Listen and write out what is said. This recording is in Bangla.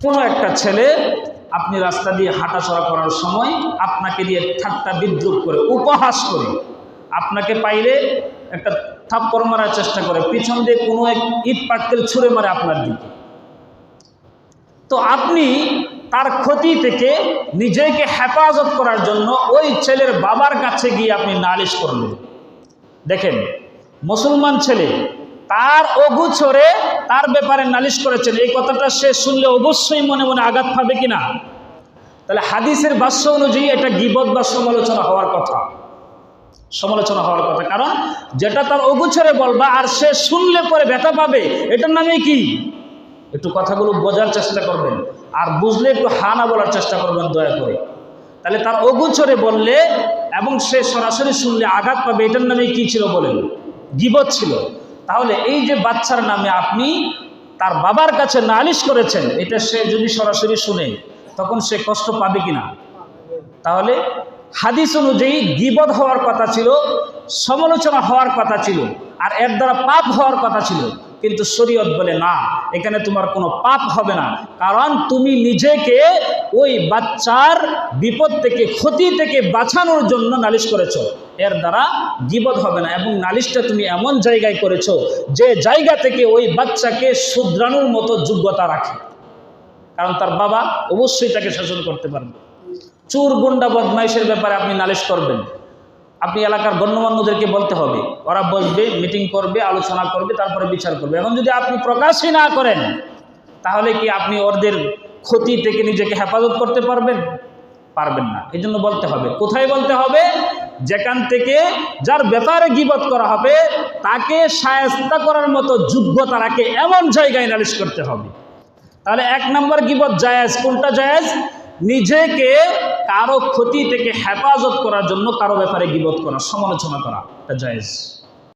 কোনো একটা ছেলে আপনি রাস্তা দিয়ে হাঁটাচলা করার সময় আপনাকে দিয়ে ঠাট্টা বিদ্রুপ করে, উপহাস করে, আপনাকে পাইলে একটা থাপ্পড় মারার চেষ্টা করে, পিছন দিয়ে কোনো এক ইট পাটকেল ছুঁড়ে মারে আপনার দিকে। তো আপনি তার ক্ষতি থেকে নিজেকে হেফাজত করার জন্য ওই ছেলের বাবার কাছে গিয়ে আপনি নালিশ করলেন। দেখেন, মুসলমান ছেলে তার অগোচরে তার ব্যাপারে নালিশ করেছেন, এই কথাটা সে শুনলে অবশ্যই মনে মনে আঘাত পাবে কিনা? তাহলে হাদিসের ভাষ্য অনুযায়ী এটা গীবত বা সমালোচনা হওয়ার কথা, সমালোচনা হওয়ার কথা। কারণ যেটা তার অগোচরে বলবা আর সে শুনলে পরে ব্যথা পাবে, এটার নামে কি? একটু কথাগুলো বোঝার চেষ্টা করবেন, আর বুঝলে একটু হা না বলার চেষ্টা করবেন দয়া করে। তাহলে তার অগোচরে বললে এবং সে সরাসরি শুনলে আঘাত পাবে, এটার নামে কি ছিল বলেন? গীবত ছিল। তাহলে এই যে বাচ্চার নামে আপনি তার বাবার কাছে নালিশ করেছেন, এটা সে যদি সরাসরি শুনে তখন সে কষ্ট পাবে কিনা? তাহলে হাদিস অনুযায়ী গীবত হওয়ার কথা ছিল, সমালোচনা হওয়ার কথা ছিল, আর এর দ্বারা পাপ হওয়ার কথা ছিল। কিন্তু শরীয়ত বলে না, এখানে তোমার কোনো পাপ হবে না, কারণ তুমি নিজেকে ওই বাচ্চার বিপদ থেকে, ক্ষতি থেকে বাঁচানোর জন্য নালিশ করেছো, এর দ্বারা গীবত হবে না। এবং নালিশটা তুমি এমন জায়গায় করেছো যে জায়গা থেকে ওই বাচ্চাকে শুধরানোর মতো যোগ্যতা রাখে, কারণ তার বাবা অবশ্যই তাকে শাসন করতে পারবে। চোর গুন্ডা বদমাইশের ব্যাপারে আপনি নালিশ করবেন, আপনি এলাকার গণ্যমান্যদেরকে বলতে হবে, ওরা বসবে, মিটিং করবে, আলোচনা করবে, তারপরে বিচার করবে। এখন যদি আপনি প্রকাশই না করেন, তাহলে কি আপনি ওদের ক্ষতি থেকে নিজেকে হেফাজত করতে পারবেন? পারবেন না। এই জন্য বলতে হবে। কোথায় বলতে হবে? যেখান থেকে যার ব্যাপারে গীবত করা হবে তাকে শায়েস্তা করার মতো যোগ্যতা রাখে এমন জায়গায় নালিশ করতে হবে। তাহলে 1 নম্বর গীবত জায়েজ। কোনটা জায়েজ? নিজেকে কারো ক্ষতি থেকে হেফাজত করার জন্য কারো ব্যাপারে গীবত করা, সমালোচনা করা, এটা জায়েজ।